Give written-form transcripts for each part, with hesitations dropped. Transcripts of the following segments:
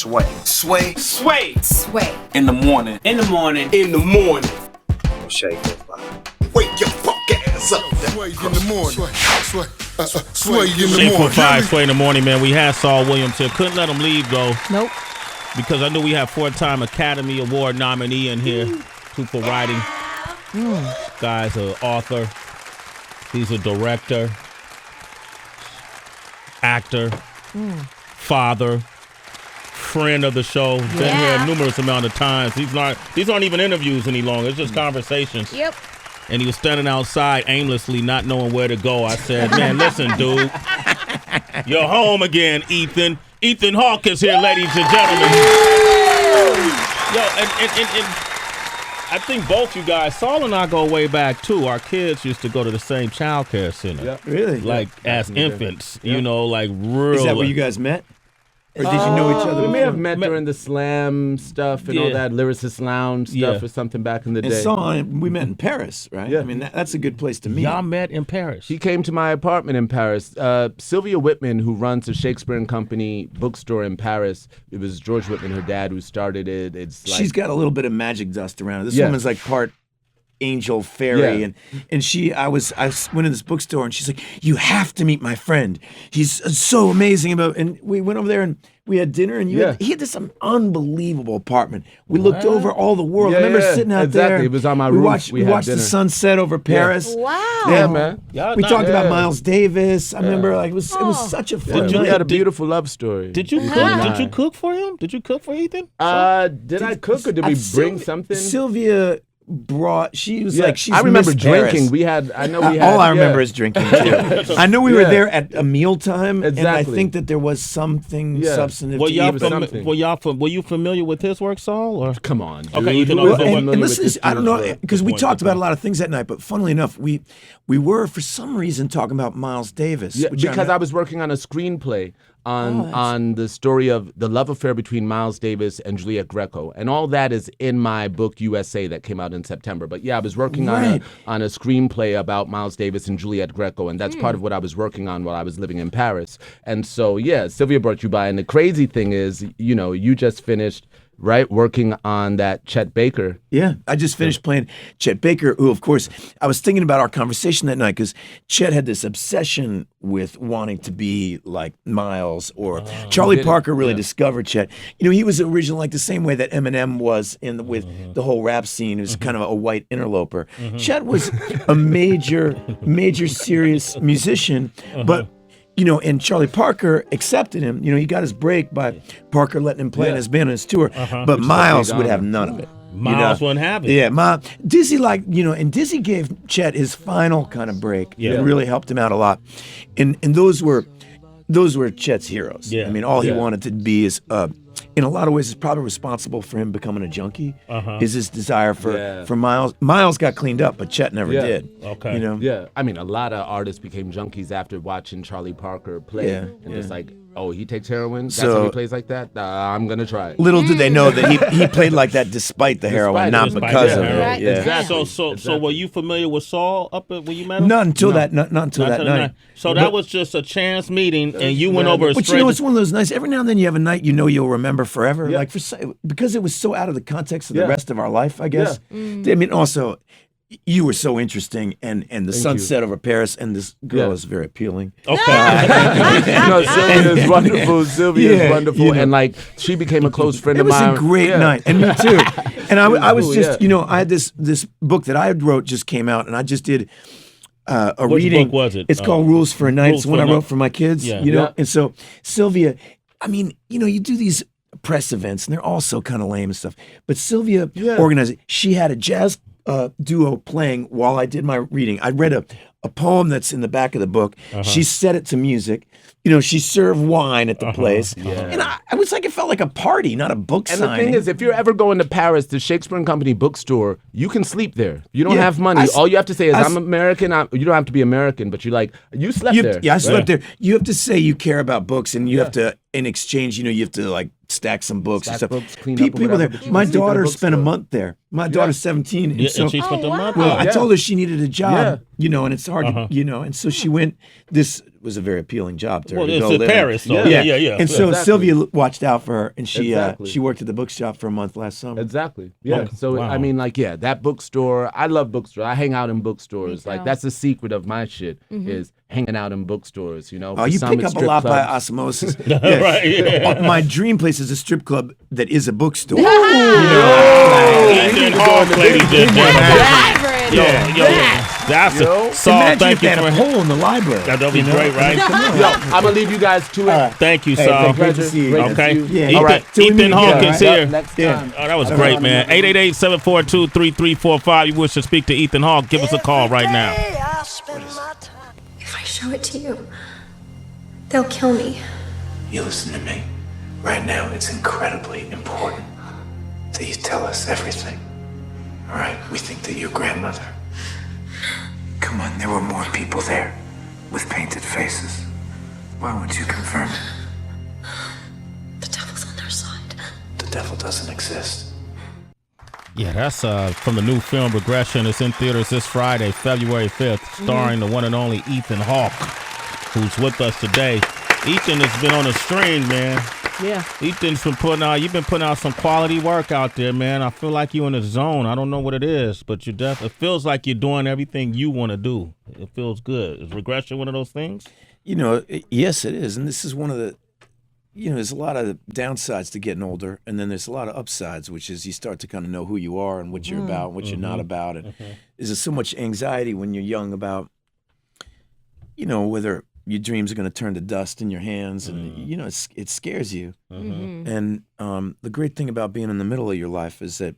Sway. Sway. Sway. Sway. In the morning. In the morning. In the morning. Shay goes by. Wake your fuck ass up. Sway in the morning. Sway in the morning. 845 Sway in the morning, man. We had Saul Williams here. Couldn't let him leave, though. Nope. Because I knew we had 4-time Academy Award nominee in here. Two for writing. Guy's an author. He's a director. Actor. Father. Friend of the show. Been here numerous amount of times. These aren't even interviews any longer. It's just conversations. Yep. And he was standing outside aimlessly, not knowing where to go. I said, man, listen, dude. You're home again, Ethan. Ethan Hawke is here, ladies and gentlemen. Yo, and I think both you guys, Saul and I go way back, too. Our kids used to go to the same child care center. Yeah. Really? Like, as infants, you know, like real. Is that where you guys met? Or did you know each other We may before? have met during the slam stuff and all that Lyricist Lounge stuff or something back in the day. And Saul, we met in Paris, right? Yeah. I mean, that's a good place to meet. Y'all met in Paris. He came to my apartment in Paris. Sylvia Whitman, who runs the Shakespeare and Company bookstore in Paris, it was George Whitman, her dad, who started it. It's like, She's got a little bit of magic dust around her. This Yeah. woman's like part angel fairy, Yeah. and I went in this bookstore and she's like, you have to meet my friend. He's so amazing and we went over there and we had dinner and he had this unbelievable apartment. We looked over all the world. I remember sitting out there. It was on my we roof. Watched, we watched the sunset over Paris. Wow. Yeah, man. Y'all We not- talked about Miles Davis. I remember it was such a fun We night. had a beautiful love story. Did you cook? Did you cook for him? Did you cook for Ethan? Did I cook or did we bring something? Sylvia brought. She was like, she's I remember Miss Paris. drinking. All I remember is drinking too. I know we were there at a mealtime, and I Exactly. think that there was something substantive. Were to y'all eat. were you familiar with his work, Saul? Or Come on, dude. Okay, Ethan, Who well, wasn't and familiar with listen, this I don't know, dude's work? because we Good talked point. about a lot of things that night, but funnily enough, we were for some reason talking about Miles Davis. Yeah, which because I was working on a screenplay on the story of the love affair between Miles Davis and Juliet Greco, and all that is in my book USA that came out in September. But yeah, I was working on a screenplay about Miles Davis and Juliet Greco, and that's part of what I was working on while I was living in Paris. And so yeah, Sylvia brought you by, and the crazy thing is, you know, you just finished working on that Chet Baker. Yeah, I just finished playing Chet Baker, who, of course, I was thinking about our conversation that night because Chet had this obsession with wanting to be like Miles or Charlie Parker really discovered Chet. You know, he was originally like the same way that Eminem was with the whole rap scene. He was kind of a white interloper. Chet was a major serious musician, but you know, and Charlie Parker accepted him. You know, he got his break by Parker letting him play in his band on his tour. But Miles would have none of it. Miles wouldn't have it. Yeah, Dizzy and Dizzy gave Chet his final kind of break. Yeah. It really helped him out a lot. And those were Chet's heroes. Yeah. I mean, all he wanted to be is, in a lot of ways, is probably responsible for him becoming a junkie. Is his desire for Miles. Miles got cleaned up, but Chet never did. Okay. You know? Yeah, I mean, a lot of artists became junkies after watching Charlie Parker play, Yeah, and it's like, oh, he takes heroin. That's So- how he plays like that. I'm gonna try it. Little did they know that he played like that despite the heroin, not Despite because the of heroin. it. Yeah. Exactly. So were you familiar with Saul when you met him? Not until that night. So that was just a chance meeting, and you went over But straight. you know, it's one of those nights. Every now and then you have a night you know you'll remember forever. Yeah. Like because it was so out of the context of the Yeah. rest of our life, I guess. I mean, also, you were so interesting, and the sunset over Paris, and this girl is very appealing. Okay. No, Sylvia is wonderful. Sylvia Yeah, is wonderful, you know. and like she became a close friend It of was mine. a great Yeah. night, and me too. And I was cool, just, yeah. you know, I had this book that I wrote just came out, and I just did a Which reading. book was it? It's called Rules for a Night. Rules It's one for I a Night. wrote for my kids. Yeah. You know, Yeah. and so Sylvia, I mean, you know, you do these press events, and they're all so kind of lame and stuff. But Sylvia organized it. She had a jazz duo playing while I did my reading. I read a poem that's in the back of the book. She set it to music. You know, she served wine at the place. And I was like, it felt like a party, not a book And signing. the thing is, if you're ever going to Paris, the Shakespeare and Company bookstore, you can sleep there. You don't have money. All you have to say is, I'm American. You don't have to be American, but you slept there. Yeah, I slept there. You have to say you care about books, and you have to, in exchange, you know, you have to like stack some books and stuff. Books, clean up or People whatever, there. but you My can sleep in a daughter spent a bookstore. month there. My daughter's 17. And Yeah, so, and she spent a month. well, there. I told her she needed a job, Yeah. you know, and it's hard to, you know, and so she went this was a very appealing job to her. Well, to it's go in live Paris, so yeah. And so Exactly. Sylvia watched out for her, and Exactly. she worked at the bookshop for a month last summer. Exactly. Yeah. Okay. So Wow. I mean, like, yeah, that bookstore. I love bookstores. I hang out in bookstores. Me Like too. that's the secret of my shit is hanging out in bookstores. You know. Oh, For you some, pick it's up a strip lot by clubs. osmosis. Right, yeah. My dream place is a strip club that is a bookstore. Ethan Hawke, ladies and gentlemen. Hybrid. That's Yo. a Saul. Imagine Thank if they you had for a hole in the library. That'd be great, right? Yo, I'm gonna leave you guys to it. Thank you, Hey, Saul. thank Great to see you. Great to Okay. see you. Yeah, Ethan, All right. Till we meet Ethan again, Hawke all is right? here. Next Yeah. time. Oh, that was great, man. 888-742-3345. You wish to speak to Ethan Hawke, give us a call right now. If I show it to you, they'll kill me. You listen to me. Right now, it's incredibly important that you tell us everything. All right? We think that your grandmother. Come on, there were more people there with painted faces. Why won't you confirm it? The devil's on their side. The devil doesn't exist. Yeah, that's from the new film Regression. It's in theaters this Friday, February 5th, starring the one and only Ethan Hawke, who's with us today. Ethan has been on a string, man. Yeah. Ethan's been you've been putting out some quality work out there, man. I feel like you're in the zone. I don't know what it is, but it feels like you're doing everything you want to do. It feels good. Is Regression one of those things? Yes, it is. And this is one of the, there's a lot of downsides to getting older, and then there's a lot of upsides, which is you start to kind of know who you are and what you're about, and what you're not about. And there's so much anxiety when you're young about, whether your dreams are going to turn to dust in your hands, and it scares you. And the great thing about being in the middle of your life is that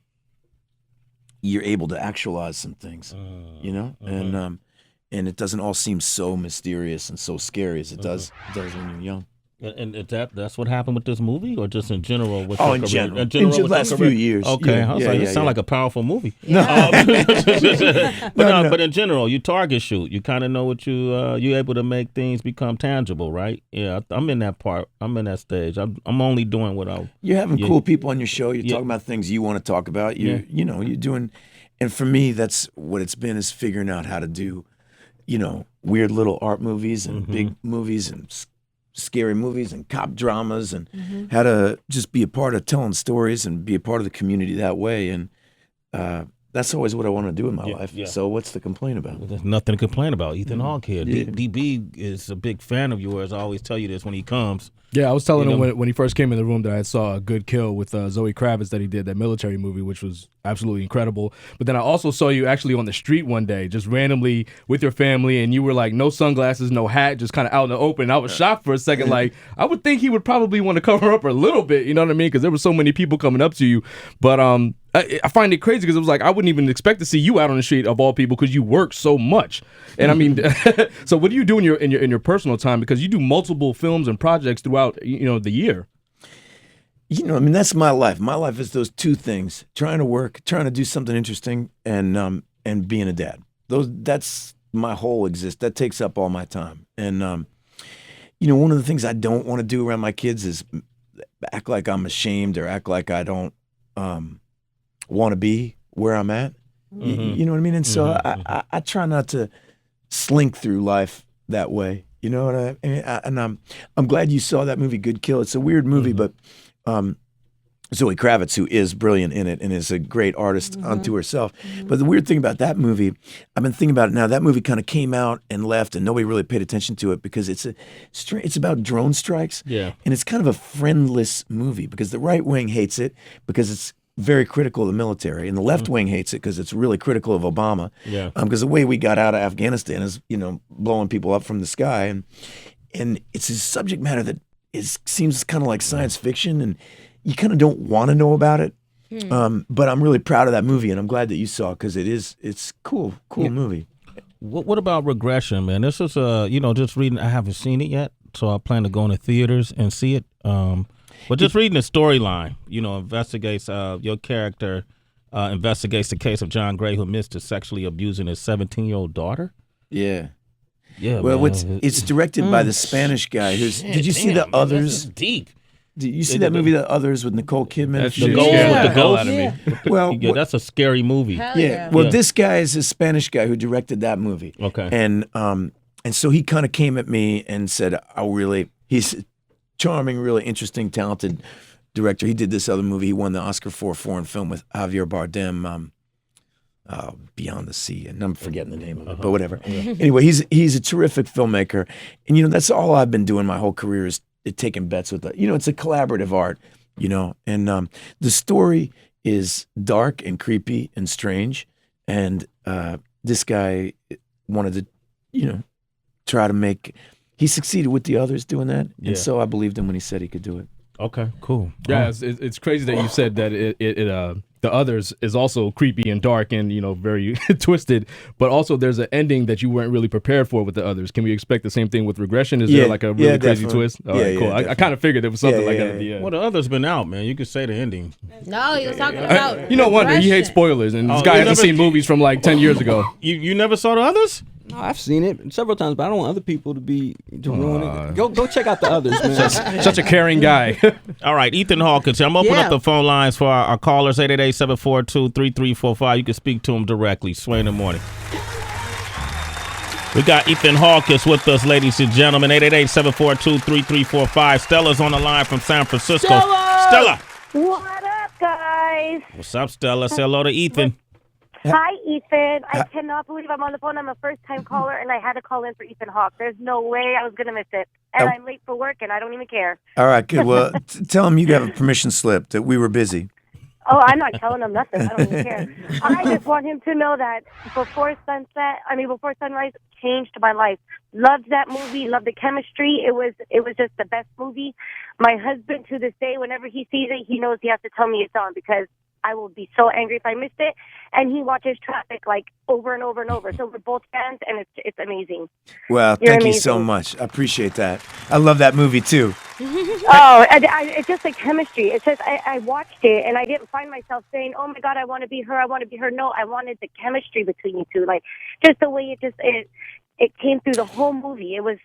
you're able to actualize some things, and it doesn't all seem so mysterious and so scary as it does when you're young. And that's what happened with this movie, or just in general? With Oh, your in career? general. In general In the with last your few career? years. Okay, Yeah, I was yeah, like, yeah, it sounds yeah. like a powerful movie. No. But in general, you target shoot. You kind of know what you're able to make things become tangible, right? Yeah, I'm in that part. I'm in that stage. I'm only doing what I. You're having cool people on your show. You're Yeah. talking about things you want to talk about. You're doing, and for me, that's what it's been, is figuring out how to do, weird little art movies and big movies and scary movies and cop dramas, and how to just be a part of telling stories and be a part of the community that way. And that's always what I want to do in my life. yeah. So what's the complaint about? There's nothing to complain about. Ethan Hawke here. Yeah. DB is a big fan of yours. I always tell you this when he comes. Yeah, I was telling You him know- when he first came in the room that I saw a Good Kill with Zoe Kravitz that he did, that military movie, which was absolutely incredible. But then I also saw you actually on the street one day, just randomly with your family, and you were like, no sunglasses, no hat, just kind of out in the open. I was shocked for a second. Like, I would think he would probably want to cover up a little bit, you know what I mean? Because there were so many people coming up to you. But I find it crazy because it was like I wouldn't even expect to see you out on the street of all people because you work so much. And I mean, so what do you do in your personal time? Because you do multiple films and projects throughout the year. That's my life. My life is those two things: trying to work, trying to do something interesting, and being a dad. That's my whole exist. That takes up all my time. And one of the things I don't want to do around my kids is act like I'm ashamed or act like I don't want to be where I'm at. You know what I mean? And so I try not to slink through life that way. You know what I mean? And I'm glad you saw that movie, Good Kill. It's a weird movie, but Zoe Kravitz, who is brilliant in it and is a great artist unto herself. But the weird thing about that movie, I've been thinking about it now. That movie kind of came out and left, and nobody really paid attention to it because it's about drone strikes. Yeah. And it's kind of a friendless movie because the right wing hates it because it's very critical of the military, and the left wing hates it because it's really critical of Obama. Yeah. Because the way we got out of Afghanistan is, blowing people up from the sky, and it's a subject matter that seems kind of like science fiction, and you kind of don't want to know about it. But I'm really proud of that movie, and I'm glad that you saw it because it's cool movie. What about Regression, man? This is just reading. I haven't seen it yet, so I plan to go into theaters and see it. But just reading the storyline, investigates your character investigates the case of John Gray, who admits to sexually abusing his 17-year-old daughter. Yeah. Yeah. Well, man. it's directed by the Spanish guy who's. Did you see The Others? This is deep. Did you see that movie, The Others, with Nicole Kidman? That The shit goal scared with the the hell ghost. out of me. Well, Yeah, that's a scary movie. Hell yeah. yeah. Well, Yeah. this guy is a Spanish guy who directed that movie. Okay. And And so he kind of came at me and said, he's a charming, really interesting, talented director. He did this other movie. He won the Oscar for a foreign film with Javier Bardem, Beyond the Sea. And I'm forgetting the name of it, but whatever. Anyway, he's a terrific filmmaker. And, that's all I've been doing my whole career is taking bets with it's a collaborative art, And the story is dark and creepy and strange. And this guy wanted to, try to he succeeded with the others doing that. Yeah. And so I believed him when he said he could do it. Okay, cool. Yeah, it's crazy that you said that the others is also creepy and dark and very twisted, but also there's an ending that you weren't really prepared for with the others. Can we expect the same thing with Regression? Is there like a really crazy definitely. twist? All right, cool. I kind of figured there was something like that at the end. Well, the others been out, man. You could say the ending. No, he was talking about. You know, wonder he hates spoilers, and this guy hasn't seen movies from like 10 years ago. You never saw the others? No, I've seen it several times, but I don't want other people to ruin it. Go check out the others, man. Such a caring guy. All right, Ethan Hawkins. I'm opening up the phone lines for our callers, 888-742-3345. You can speak to them directly. Sway in the morning. We got Ethan Hawkins with us, ladies and gentlemen. 888-742-3345. Stella's on the line from San Francisco. Stella! What up, guys? What's up, Stella? Say hello to Ethan. Hi, Ethan. I cannot believe I'm on the phone. I'm a first-time caller, and I had to call in for Ethan Hawke. There's no way I was going to miss it. And I'm late for work, and I don't even care. All right, good. Well, tell him you have a permission slip that we were busy. Oh, I'm not telling him nothing. I don't even care. I just want him to know that before sunrise changed my life. Loved that movie. Loved the chemistry. It was just the best movie. My husband, to this day, whenever he sees it, he knows he has to tell me it's on because I will be so angry if I missed it. And he watches Traffic like over and over and over. So we're both fans, and it's amazing. Well, thank you so much. I appreciate that. I love that movie too. It's just like chemistry. It's just I watched it, and I didn't find myself saying, "Oh my God, I want to be her. I want to be her." No, I wanted the chemistry between you two, like just the way it came through the whole movie. It was.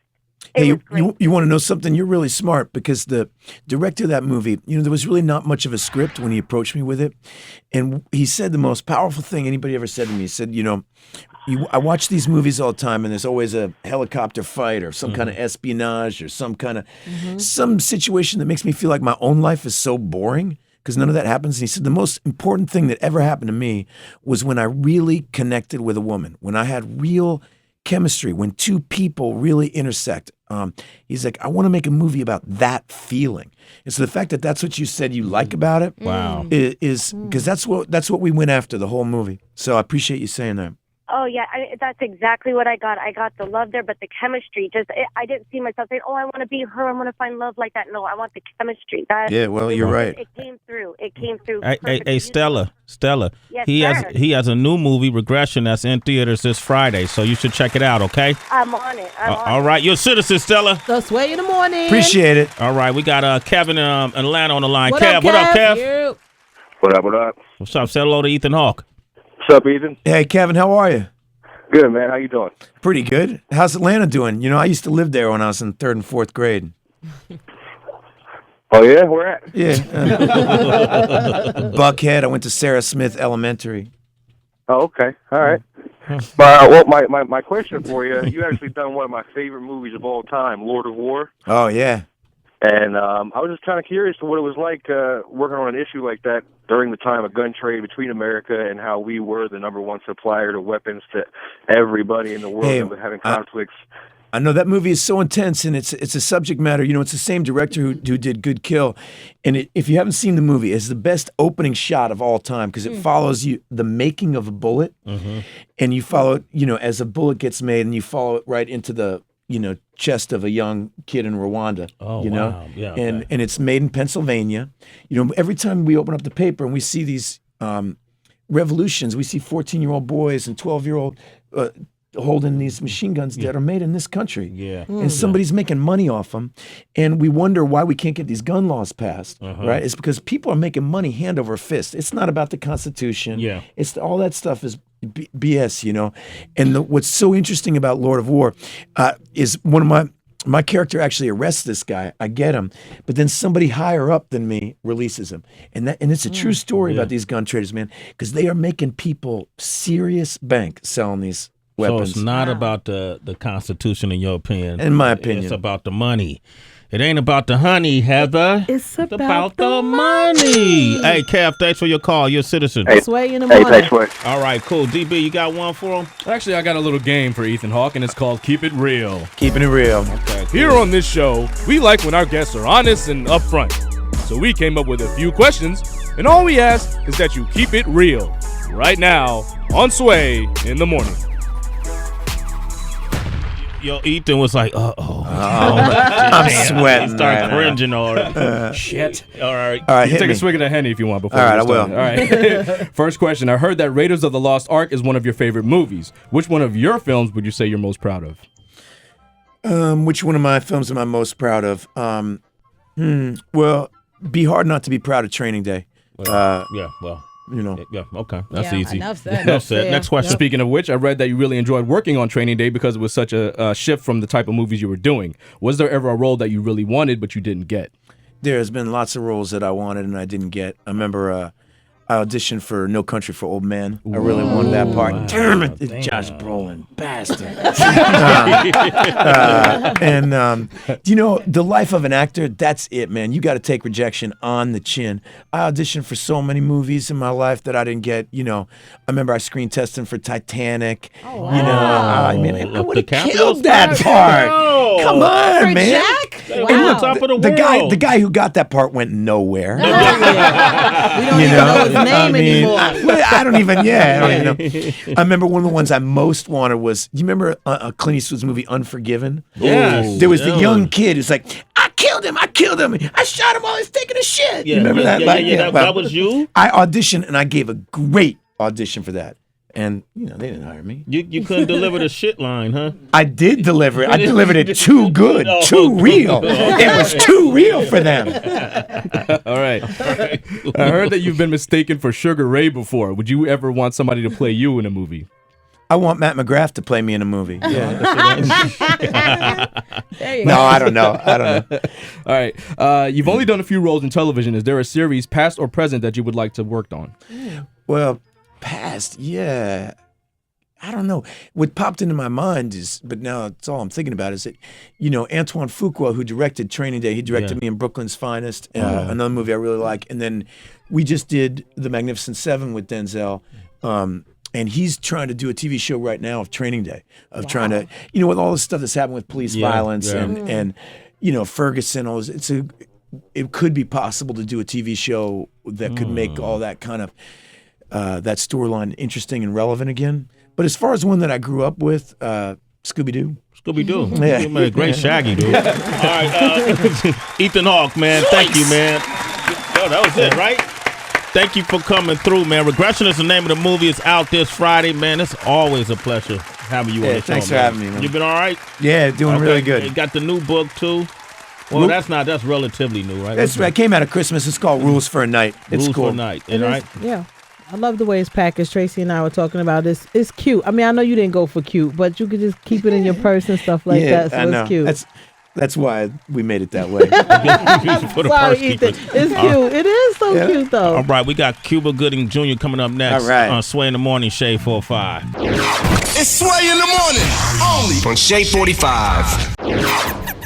Hey, you want to know something? You're really smart because the director of that movie, there was really not much of a script when he approached me with it. And he said the most powerful thing anybody ever said to me. He said, I watch these movies all the time and there's always a helicopter fight or some kind of espionage or some kind of some situation that makes me feel like my own life is so boring because none of that happens. And he said the most important thing that ever happened to me was when I really connected with a woman, when I had real chemistry, when two people really intersect. He's like, I want to make a movie about that feeling. And so the fact that that's what you said you like about it, wow, is because that's what we went after the whole movie. So I appreciate you saying that. Oh, yeah, that's exactly what I got. I got the love there, but the chemistry, I didn't see myself saying, oh, I want to be her, I want to find love like that. No, I want the chemistry. Yeah, well, you're right. It came through. Hey, Stella. Yes, he has a new movie, Regression, that's in theaters this Friday, so you should check it out, okay? I'm on it. All right, you're a citizen, Stella. So Sway in the morning. Appreciate it. All right, we got Kevin in Atlanta on the line. What Kev, up, what up, Kev? You. What up? What's up? Say hello to Ethan Hawke. What's up, Ethan? Hey, Kevin, how are you? Good, man. How you doing? Pretty good. How's Atlanta doing? I used to live there when I was in 3rd and 4th grade. Oh, yeah? Where at? Yeah. Buckhead. I went to Sarah Smith Elementary. Oh, okay. All right. Well, my question for you, you actually done one of my favorite movies of all time, Lord of War. Oh, yeah. And I was just kind of curious to what it was like working on an issue like that during the time of gun trade between America and how we were the #1 supplier to weapons to everybody in the world that was having conflicts. I know that movie is so intense, and it's a subject matter. It's the same director who did Good Kill, and if you haven't seen the movie, it's the best opening shot of all time because it follows the making of a bullet, and you follow it, as a bullet gets made, and you follow it right into the chest of a young kid in Rwanda. Oh, wow. Yeah. And it's made in Pennsylvania. Every time we open up the paper and we see these revolutions, we see 14-year-old boys and 12-year-old holding these machine guns that are made in this country. Yeah. And somebody's making money off them. And we wonder why we can't get these gun laws passed, right? It's because people are making money hand over fist. It's not about the Constitution. Yeah. It's all that stuff is BS, And what's so interesting about Lord of War is one of my character actually arrests this guy. I get him, but then somebody higher up than me releases him, and it's a true story about these gun traders, man, because they are making people serious bank selling these weapons. So it's not about the Constitution, in your opinion. In my opinion. It's about the money. It ain't about the honey, Heather. It's about the money. Hey, Kev, thanks for your call. You're a citizen. Hey, Sway in the morning. Thanks, Sway. All right, cool. DB, you got one for him? Actually, I got a little game for Ethan Hawke, and it's called Keep It Real. Keeping it real. Okay, cool. Here on this show, we like when our guests are honest and upfront. So we came up with a few questions, and all we ask is that you keep it real. Right now, on Sway in the morning. Yo, Ethan was like, I'm sweating. He started cringing already. Shit. All right. All right, You hit take me. a swig of that Henny if you want before All right, we I will. start. All right. First question. I heard that Raiders of the Lost Ark is one of your favorite movies. Which one of your films would you say you're most proud of? Which one of my films am I most proud of? Well, be hard not to be proud of Training Day. Yeah, well. You know. Yeah, okay. That's Yeah, easy. enough said. Enough said. Next question. Speaking of which, I read that you really enjoyed working on Training Day because it was such a shift from the type of movies you were doing. Was there ever a role that you really wanted but you didn't get? There's been lots of roles that I wanted and I didn't get. I remember I auditioned for No Country for Old Men. I really wanted that part. Wow. Damn it, Josh Brolin, bastard. You know, the life of an actor, that's it, man. You got to take rejection on the chin. I auditioned for so many movies in my life that I didn't get. You know, I remember I screen testing for Titanic. Oh, wow. You know, I mean, I would have killed that part. No. Come on, For man. Jack? Wow. And look, Top of the the guy who got that part went nowhere. We don't even know his name anymore. I don't even know. I remember one of the ones I most wanted was, you remember Clint Eastwood's movie Unforgiven? Yes. There was the young kid who's like, I killed him. I shot him while he was taking a shit. Yeah, You remember that? That was you? I auditioned and I gave a great audition for that. And, you know, they didn't hire me. You couldn't deliver the shit line, huh? I did deliver it. I delivered it too good, too real. It was too real for them. All right. I heard that you've been mistaken for Sugar Ray before. Would you ever want somebody to play you in a movie? I want Matt McGrath to play me in a movie. Yeah. There you No, go. I don't know. All right. You've only done a few roles in television. Is there a series, past or present, that you would like to work on? Well, past, yeah. I don't know. What popped into my mind is, but now it's all I'm thinking about is that, you know, Antoine Fuqua, who directed Training Day, he directed me in Brooklyn's Finest, another movie I really like. And then we just did The Magnificent Seven with Denzel. And he's trying to do a TV show right now of Training Day, of trying to, you know, with all this stuff that's happened with police violence and, you know, Ferguson, all this, it could be possible to do a TV show that could make all that kind of, that storyline interesting and relevant again. But as far as one that I grew up with, Scooby-Doo. Scooby-Doo. Yeah. You made a great Shaggy, dude. All right, Ethan Hawke, man. Thank you, man. Oh, that was it, right? Thank you for coming through, man. Regression is the name of the movie. It's out this Friday, man. It's always a pleasure having you on the show. Thanks for having me, man. You been all right? Yeah, doing really good. You got the new book, too? Well, that's relatively new, right? That's right. It came out at Christmas. It's called Rules for a Night. It's Rules cool. for a Night. It Right? is, yeah. I love the way it's packaged. Tracy and I were talking about this. It's cute. I mean, I know you didn't go for cute, but you could just keep it in your purse and stuff like that. So I know. it's cute. That's why we made it that way. Sorry, Ethan. It's cute. It is so cute, though. All right, we got Cuba Gooding Jr. coming up next All right. on Sway in the Morning, Shade 45. It's Sway in the morning, only on Shade 45.